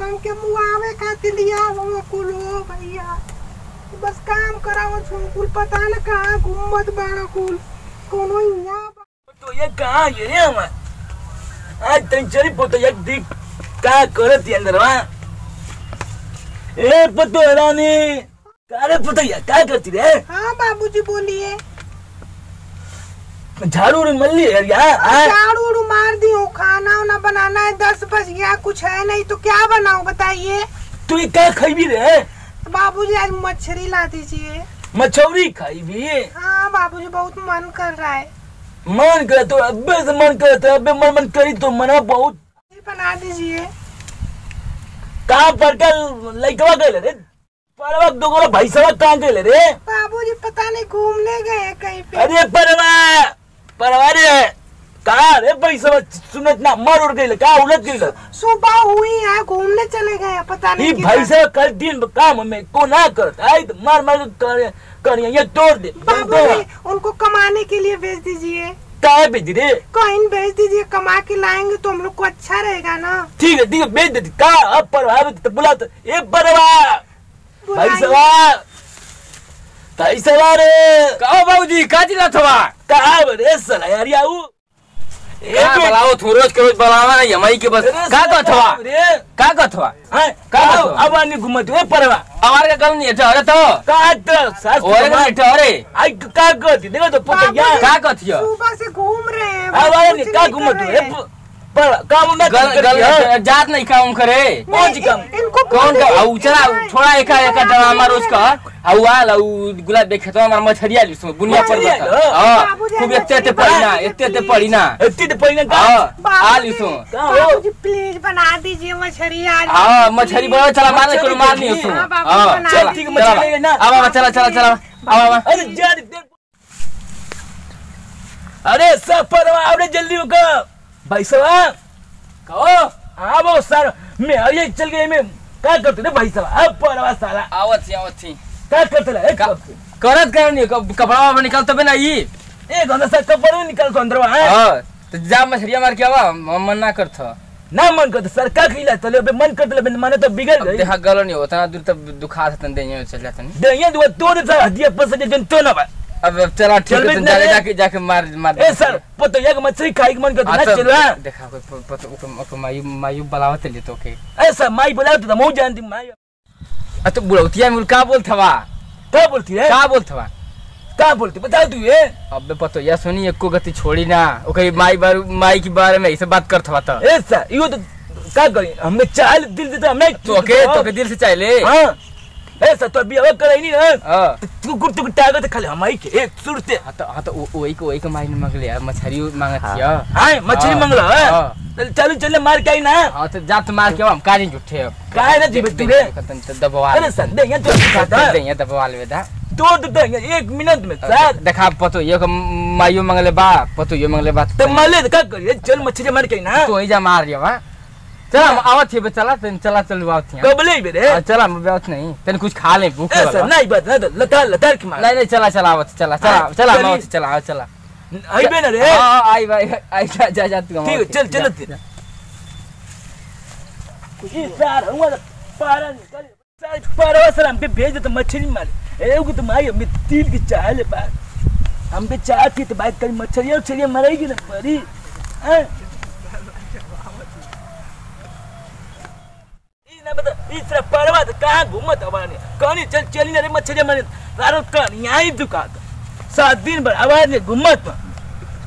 हमके मुआवे खातिर लिया वो कुल हो भैया बस काम कराओ कुल पता न कहाँ घूमत बाड़ा कुल कोनो यहाँ तो ये कहाँ ये रे हम आज तन चली पोतो एक दिख का करत ये अंदरवा ए पतो रानी कारे पतो ये क्या करती रे? हाँ बाबूजी बोलिए। झाड़ू उड़ू मल ली यार यहाँ झाड़ू उड़ू मार दी हूँ खाना वाना बनाना है 10 बज गया कुछ है नहीं तो क्या बनाऊँ बताइए। तू ये क्या खाई भी रे? बाबूजी आज मछली ला दीजिए। मछली खाई भी? हाँ बाबूजी बहुत मन कर रहा है। मन करे तो अब्बे से मन करे तो अब्बे मन करी तो मना बहुत बना दीजिए। कहाँ पर क्या लड़कवा गए रे? परवा दोगोला भाई साहब कहाँ गए रे? बाबूजी पता नहीं घूमने गए कहीं पे। अरे परवा रे कहाँ रे भाई साहब सुनत ना मर उड़ गई कहाँ उलट गई? सुबह हुई है घूमने चले गए पता नहीं भाई साहब कल दिन काम में को ना करता है तो मार मार कर ये तोड़ दे। बाबूजी उनको कमाने के लिए भेज दीजिए। कहाँ भेज रे? कहीं भेज दीजिए कमा के लाएंगे तो हम लोग को अच्छा रहेगा ना। ठीक है भेज देती कहाँ अब परवा तो बुला तो ये परवा भाई साहब रे कहो बाबूजी का जिला थवा कहाँ रे साला यार याऊ ए बुलाओ थो रोज के रोज बुलावा नहीं हमारी के बस का थवा रे का थवा हैं का अब आनी घुमत है परवा हमारे का गल नहीं है तो का तो सास और नहीं ठहरे आई का कहती देखो तो पता क्या का कथियो सुबह से घूम रहे हैं। अब आनी का घुमत है पर काम में गल जात नहीं काम करे कौन सी काम कौन का आउ चला थोड़ा एक ड्रामा रोज का आउ आल आउ गुलाब देखे तो हमार मछरिया लिसो बुनिया पर हां खूब एते पड़ी ना हां आ लिसो बाबूजी प्लीज बना दीजिए मछली आज। हां मछली बड़ा चला मारने को मारनी हो तू हां चल ठीक मछली ना अब चला अब अरे जा अरे सब परवा आवरे जल्दी होगा भाई साहब कहो हाँ वो सर मैं अरे चल गए मैं क्या करते थे भाई साहब अब परवा साला आवत थी क्या करते रहे करत करनी कपड़ा में निकलते भी नहीं एक अंदर से कपड़ा निकल अंदर हां तो जा मछरिया मार के आवा मन ना करथ ना मन करते सर का खिला चले बे मन करते ले माने तो बिगड़ गई देहा गलो नहीं होता दूर तब दुखा था दे चल जाता नहीं दे ये दो तोड़ सा हदिया पस जे जन तो ना बा अब चला ठीक है जाके मार ए सर पतो एक मछली खाई मन करते ना चलो देखा पतो मायू बलावत ले तो के ऐसा माई बुलाओ तो मौ जानती माई तो बुलावतिया में का बोलथवा क्या बोलती है का बोलथवा का बोलती बता तू ये अबे पतो या सुनी एको गति छोड़ी ना ओकरी माई के बारे में ऐसे बात करथवा तो ऐसा यो तो का करी हमने चाल दिल देता हमने तो दिल से चाहे हां ऐसा तो अभी अब करे नहीं ना हां तू गुट ताकत खाली हमाई के एक सुरते हां तो वही को माई ने मांग लिया मछली मांगत हिया हां मछली मांगला चल चल चल मार के ना हां तो जात मार के हम काजी झूठे काहे ना जीव तू रे दबवा अरे संदे ये तो खाता दे ये दबवा ले दा तोड़ दे एक मिनट में सर देखा पतो ये मायू मांगले बा पतो ये मांगले बा तो माले का करिए चल मछली मार के ना तो ही जा मार रिया बा चल हम आवत है चला चल बात है कब ले बे चल हम बात नहीं तने कुछ खा ले भूख ऐसा नहीं बात ना लतार की मार नहीं चला आवत चला चला आई बे ना रे हां आई भाई आई जा तू ठीक चल चल कुछ सार हुआ पारा निकल सार पारा सलाम पे भेज तो मछली मार एगो तो माई में तिल की चाह ले बा हम पे चाह थी तो बात करी मछली मरेगी ना परी हैं ना बता इस तरह परवा तो कहाँ घूमत हवाने कहानी चल चली ना रे मछली मारे सारो कहानी यहाँ ही दुकान 7 दिन भर आवाज ने घूमत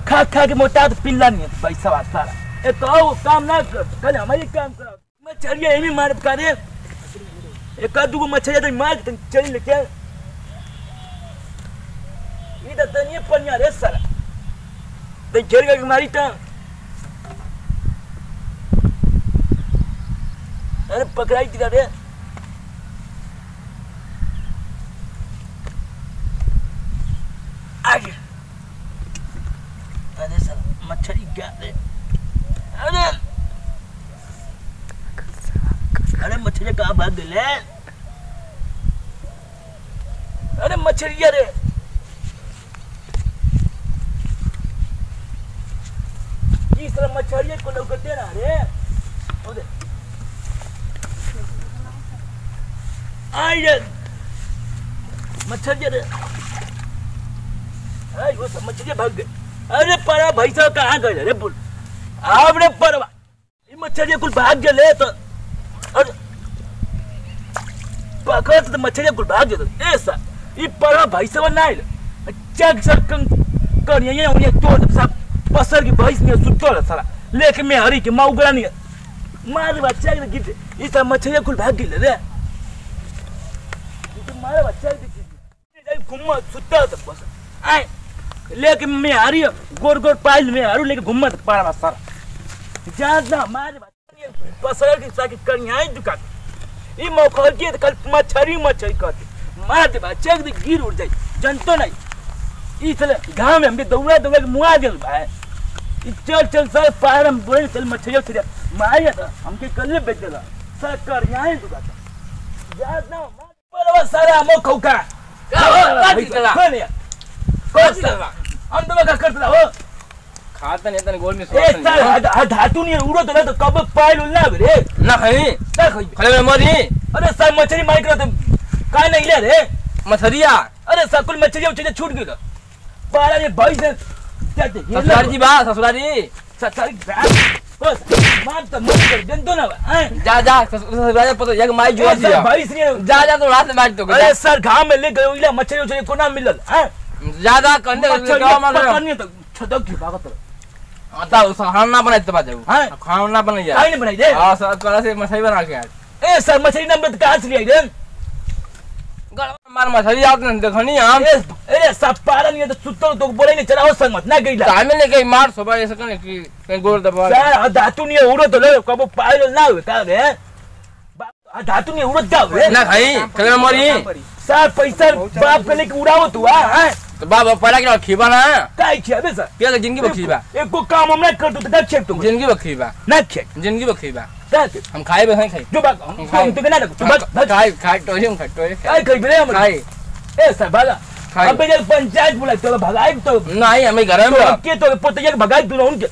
खा के मोटा तो पिल्ला नहीं है पैसा वाला सारा ए तो काम ना कर कल हमारी काम करो मछलियां एमी मार करे एक दू मछलियां तो मार के चली लेके इधर तो नहीं पनिया रे सारा तो घेर के मारी तो अरे पकड़ाई थी रे आगे अरे सर मछली क्या रे अरे मछली कहाँ भाग गए अरे मछली रे इस तरह मछली को लौकते ना रे आइए मच्छर वो सब मच्छर भाग गए। अरे परा भाई साहब कहाँ गए? अरे बोल आपने परवा ये मच्छर कुल भाग गए तो अरे पकड़ तो मच्छर कुल भाग गए ऐसा ये परा भाई साहब ना आइल चक सर करिए उन्हें तोड़ सब पसर की भैंस ने सुतल साला लेके मैं हरी के मौगरा नहीं मार बच्चा के गिर ये सब मच्छर कुल भाग गए रे तो मारे बच्चा के घुमा सुतल तो बस आए लेके मैं हरी गोर गोर पाइल में हरू लेके घुमा तक पारा सारा ज्यादा मारे बच्चा पसर की साकी करिए दुकान ये मौका के कल मच्छरी करते मार दे बच्चा के गिर उड़ जाए जनतो नहीं इसले गांव में हमके दौड़ा दौड़ा के मुआ गेल भाई चल चल सर पार हम बोले चल मच्छिया छरिया मारिया था हमके कल्ले बेच देला सर कर यहां दुका था याद ना बराबर सारा हम खौका काटी देला कोन सर हम तो का करता हो खाता नहीं तने गोल में ए सर धातु नहीं उड़ो तो कब पाइल ना रे ना खाई ना खाई खले में मरी अरे सर मछली मार कर तुम काहे नहीं ले रे मछरिया अरे सकुल मछली उछे छूट गई पारा ये भाई से ससुरारी जी बा ससुरारी ससुरारी बस मार तो मत कर जंतो ना जा जा ससुरारी पता एक माई जोड़ दिया भाई से जा जा तो रात में मार तो अरे सर गांव में ले गए इला मछली उछे को ना मिलल हैं जा जा कंदे गांव में पकड़नी तो छदक की भागत आता उस खाना ना बनाई तो बात जाऊ हां खाना ना बनाई काहे नहीं बनाई दे हां सर करा से मछली बना के ए सर मछली नंबर कहां से ले आई गलवा मार मछली आत नहीं देखनी हम अरे सब पारा नहीं तो सुतल तो बोले नहीं चलाओ संग मत ना गईला टाइम में नहीं मार सुबह ऐसे कने कि कहीं गोल दबा सर धातु नहीं उड़ो तो ले कब पाइल ना हुए का रे धातु नहीं उड़ो जाओ रे ना खाई कले मरी सर पैसा बाप के लेके उड़ाओ तू हां तो बाबा पहला के खीबा ना काई खियाबे सर क्या जिंदगी बखीबा एको काम हम ना कर दो तो का खेत तू जिंदगी बखीबा ना खेत जिंदगी बखीबा हम खाए बे खाई जो बात हम तो ना तू बस खाई खाई टोरी हम खाई काय कई बरे हम खाई ए सर भागा अबे जब पंचायत बुला तो भगाई तो नहीं हमें घर में के तो पोते एक भगाई तू उनके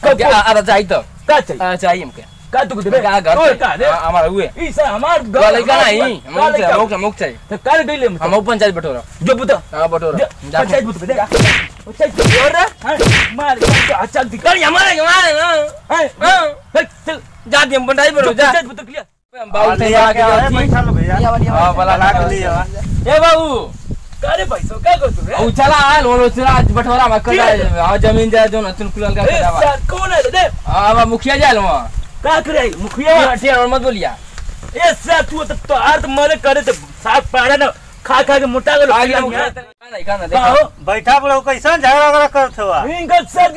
कब आ चाहिए तो का चाहिए चाहिए हमके का तू देबे का घर का हमारा हुए ई सर हमार घर लड़का नहीं मुख चाहिए तो काल गइले हम पंचायत बटोरा जो बुता हां बटोरा पंचायत बुत दे पंचायत और हां मार तो अच्छा दिखाई हमारे हां चल जा दे हम पंचायत बटोरा जा पंचायत बुत क्लियर हम बाबू से आके बैठा लो भैया हां वाला लाग लिया ए बाबू करे पैसो क्या कर तू रे ओ चला आल वो चला बटोरा में कर जमीन जा जो नतुन कुलाल का दावा सर कौन है दे अब मुखिया जाल वहां का करे मुखिया टेर मत बोलिया ए सर तू तो अर्थ मरे करे तो साफ पाड़ा ना खा खा के मोटा के नहीं खाना बैठा बुढ़ऊ कैसा झगड़ा वगड़ा करत हवा इनका सर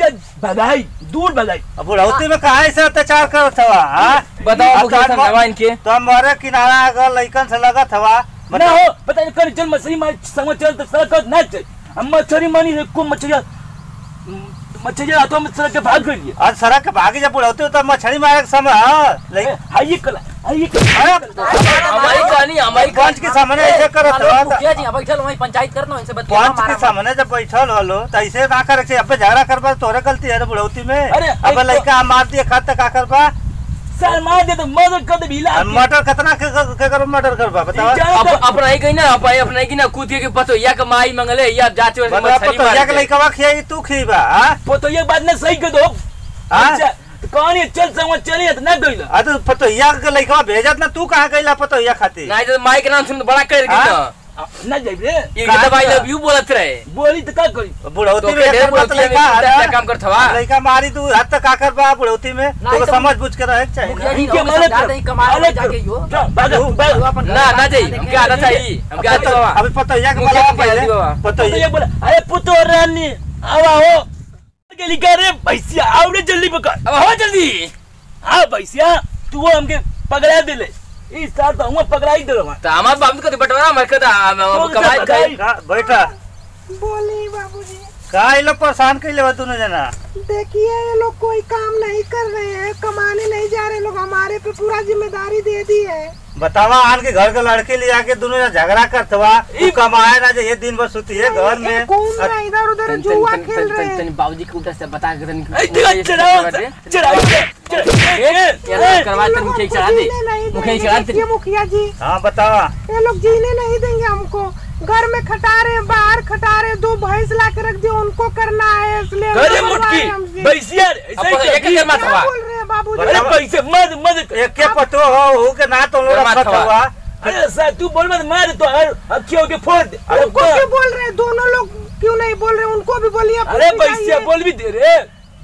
भगाई दूर भगाई अब बुढ़ौती में काहे से अत्याचार करत हवा हां बताओ मुखिया साहब इनके तो हमारे किनारा अगर लइकन से लगत हवा ना हो पता नहीं कर चल मछली मार समझ चल तो सड़क ना चल हम मछली मानी को मछली हाथों में सड़क के भाग गई आज सड़क के भागी जब बुढ़ौती तो मछली मारे के समय हां हाई कला हमारी पंच के सामने ऐसे करत हवा मुखिया जी बैठल वहीं पंचायत करना इनसे बतिया पंच के सामने जब बैठल हलो तो ऐसे ना करे से अब झगड़ा करबा तोरे गलती है बुढ़ौती में अब लइका मार दिए खात का करबा सर मार दे तो मर्डर कर दे बिला मर्डर कितना के कर मर्डर करबा बताओ अपना ही कहीं ना अपना ही ना कूद के पतो या के माई मंगले या जाते मछली मार या के लइका खियाई तू खीबा हां पतो ये बात ना सही कर दो अच्छा कौन ये चल समझ चली त ना गइल आ तो पतो या के लइका भेजत ना तू कहां गइला पतो या खाती नहीं तो माई के नाम सुन बड़ा कर दी ना जाई रे ये तो आई लव यू बोलत रहे बोली तो का करी बुढ़ौती में एक बात लइका काम करथवा लइका मारी तू हाथ तक का करबा बुढ़ौती में तो समझ बुझ के रहे चाहिए इनके मारे नहीं कमाल जाके यो ना जाई हमके आना चाहिए हमके आना अभी पतो या के बोला पहले पतो ये बोला अरे पुतो रानी आवा हो के लिखा रे भैसिया आओ रे जल्दी पकड़ अब हो जल्दी हां भैसिया तू हमके पकड़ा देले ई साथ हम पकड़ाई दे रहा त हमार बाप के बटवारा मरकदा कमाई कई बैठा बोली बाबूजी का ये लोग परेशान कैले बा दोनों जना देखिए ये लोग कोई काम नहीं कर रहे हैं कमाने नहीं जा रहे लोग हमारे पे पूरा जिम्मेदारी दे दी है बतावा आन के घर के लड़के ले आके दोनों झगड़ा करतवा तू कमाए ना जे ये दिन भर सुती है घर में इधर उधर जुआ खेल रहे हैं। बाबूजी के उल्टा से बता के तनी करवा तनी मुखिया चढ़ा दे मुखिया जी। हाँ बतावा। ये लोग जीने नहीं देंगे हमको, घर में खटा रहे बाहर खटा रहे, 2 भैंस ला के रख दिए उनको करना है इसलिए करे मुटकी भैंसिया ऐसे ही एक एक मत हुआ बोल रहे हैं बाबू जी। अरे पैसे मत मत एक के पतो हो के ना तो लोग फटवा। अरे सर तू बोल मत मार तो अखियों के फोड़ दे। उनको क्यों बोल रहे हैं? दोनों लोग क्यों नहीं बोल रहे? उनको भी बोलिए। अरे पैसे बोल भी दे रे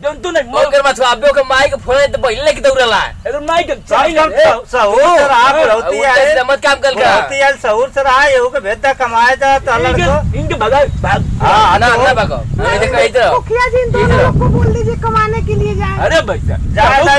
जन तू नहीं मोर कर मत अबे के माई के फोड़े तो पहले लेके दौड़ला। अरे माई के सहूर से रहा बुढ़ौती है मत काम कर का बुढ़ौती है सहूर से रहा ये के भेदा कमाए जा तो अलग को इनके भगा भाग। हां ना ना भागो मैं देखो इधर मुखिया जी इन दोनों लोग को बोल दीजिए कमाने के लिए जाए। अरे भैया जाए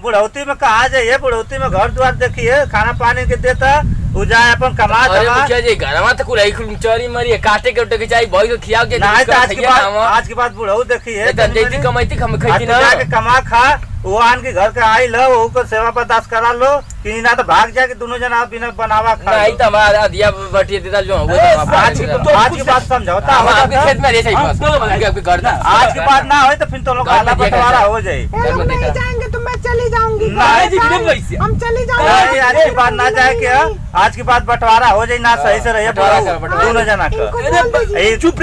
बुढ़ौती में कहा जाइए बुढ़ौती में घर द्वार देखिए खाना पानी के देता उ जाए अपन कमा अरे मुखिया जी घर में तो कुलाई चोरी मरी काटे के उठे के चाहिए भाई को खियाओ के आज के बाद बुढ़ऊ देखिए देती कमाईती हम खाईती ना जाके कमा खा वो आन के घर के आई लो वो को सेवा बर्दाश्त करा लो कि ना तो भाग जाके दोनों जना बिना बनावा खा नहीं तो हमारा दिया बटी देता जो आज की बात समझौता आपके खेत में रह आपके घर आज की बात ना हो तो फिर तो लोग आला बंटवारा हो जाए। नहीं जाएंगे तो मैं चली जाऊंगी। हम चली जाऊंगी। आज की बात ना जाए क्या आज की बात बंटवारा हो जाए ना सही से रहिए दोनों जना का चुप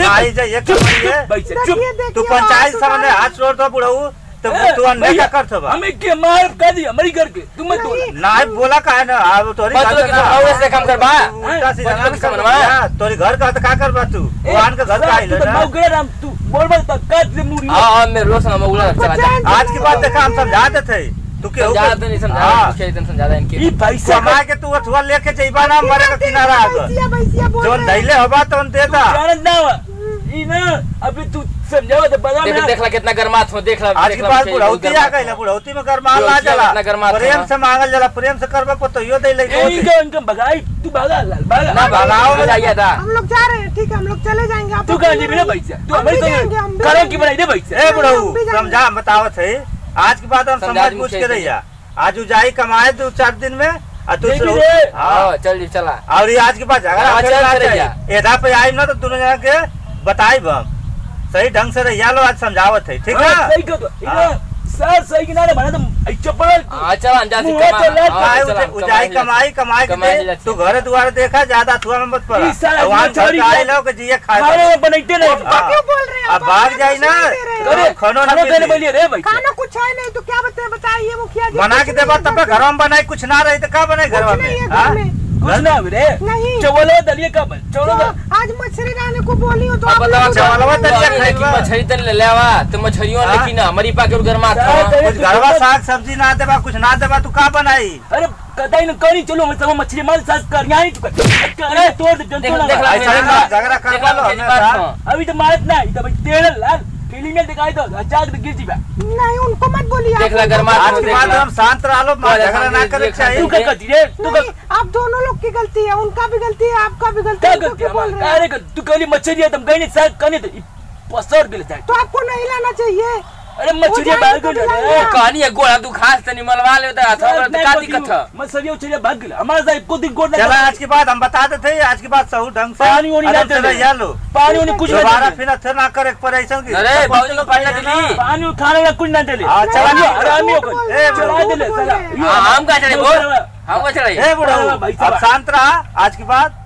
तू पंचायत सामने हाथ छोड़ दो बुढ़ऊ तो तू अन्य क्या करत बा हमें के मार कर दी हमारी घर के तुम मत बोला ना बोला काहे ना अब तोरी घर का और से काम करबा उल्टा सीधा ना करबा तोरी घर का तो का करबा तू वान के घर का आइल ना मौगेराम तू बोल मत काट ले मुड़ी। हां मैं रोज ना मौला चला आज की बात देखा हम समझा देते तू के समझा दे नहीं समझा मुखिया एकदम समझा दे इनके ई पैसा कमा के तू अथवा लेके जइबा ना मरे का किनारा आग जोन दैले होबा तो देता जानत ना ई ना अभी तू समझावा तो बता देख देखला कितना गरमात हो देखला आज की बात बुढ़ौती आ गई ना बुढ़ौती में गरमा ला जाला प्रेम से मांगल जाला प्रेम से करबा को तो यो दे ले इनका भगाई तू भागा भागा ना भगाओ जाइए था हम लोग जा रहे हैं। ठीक है हम लोग चले जाएंगे। आप तू कहां जी बिना पैसा तू हमारे तो करो की बनाई दे पैसा ए बुढ़ऊ समझा बतावत है आज की बात हम समझ पूछ के रहिया आज उजाई कमाए 2-4 दिन में हां चल चला और ये आज के बाद झगड़ा एदा पे आई ना तो दोनों जना के बताई हम सही ढंग से रहिया लो आज समझावत है ठीक है सही कहो सर सही किनारे बना तो चप्पल अच्छा अंदाज से उजाई कमाई के तू घर द्वार देखा ज्यादा थुआ में मत पड़ा वहां छोड़ी लो के जिए खाए बनैते नहीं क्यों बोल रहे हैं? अब भाग जाई ना खाना खाने बोलिए रे भाई खाना कुछ है नहीं तो क्या बताइए मुखिया जी। बना के देबा तब घर में बनाई कुछ ना रही तो का बने घर में कुछ ना रे नहीं चवलो दलिए का बन चलो आज मछली लाने को बोली हो तो अब बताओ चवलवा दलिया खाइबा मछली त ले लेवा तो मछलियों लेकिन हमारी पाके गरमा कुछ घरवा साग सब्जी ना देबा कुछ ना देबा तू का बनाई। अरे कदाई न करी चलो हम सब मछली मार साग कर यहां ही अरे तोड़ दे झगड़ा कर लो अभी तो मारत ना इधर भाई तेल लाल फिल्म में दिखाई दो अचाक गिर जीबा नहीं उनको मत बोलिए। देखला गरमा आज के बाद हम शांत रह लो झगड़ा ना करे चाहिए। तू क्या करती रे तू आप दोनों लोग की गलती है उनका भी गलती है आपका भी गलती है। क्या गलती है अरे तू कली मछली है तुम गई नहीं साग करने तो पसर दिल जाए तो आपको नहीं लाना चाहिए। अरे मछली बाहर गई कहानी है गोड़ा तू खास तनी मलवा लेता था का दिक्कत है मछली उछलिया भाग गई हमारे साथ को दिन गोड़ चला आज के बाद हम बता देते आज के बाद सही ढंग से पानी ओनी ना चले लो पानी ओनी कुछ दोबारा फिर ना करे पर ऐसा की अरे बाबूजी को पानी दिली पानी खाने का कुछ ना चले चला आराम हो ए चला दे चला हम का चले बोल हम का चले ए बुढ़ऊ अब शांत रहा आज के बाद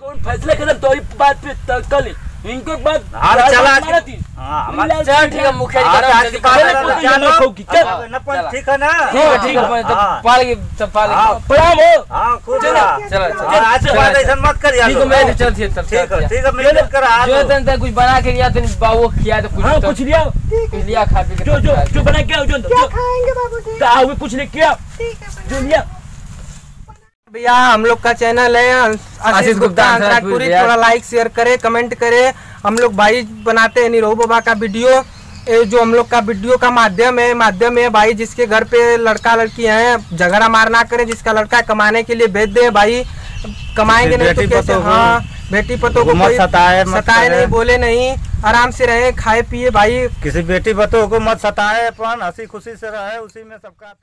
कौन फैसला करे तो बात पे कल इनको बात चला चल ठीक है मुखिया जी आज के बाद चलो ठीक है ना ठीक है तो पाल की सब पाल प्रणाम हो हां खूब चलो आज के बाद ऐसा मत करिए ठीक है मैं चल ठीक है मेहनत कर आ जो तन कुछ बना के लिया तन बाबू खिया तो कुछ लिया कुछ लिया खा पी के जो बना के आओ क्या खाएंगे बाबूजी? का हुए कुछ नहीं किया जो लिया भैया हम लोग का चैनल है आशीष गुप्ता अंतराजपुरी। थोड़ा लाइक शेयर करे कमेंट करे। हम लोग भाई बनाते हैं निरोह बाबा का वीडियो। ये जो हम लोग का वीडियो का माध्यम है भाई जिसके घर पे लड़का लड़की हैं झगड़ा मार ना करे। जिसका लड़का कमाने के लिए भेज दे भाई कमाएंगे नहीं तो कैसे। हाँ बेटी पतों को कोई सताए नहीं बोले नहीं आराम से रहे खाए पिए भाई। किसी बेटी पतों को मत सताए अपन हंसी खुशी से रहे उसी में सबका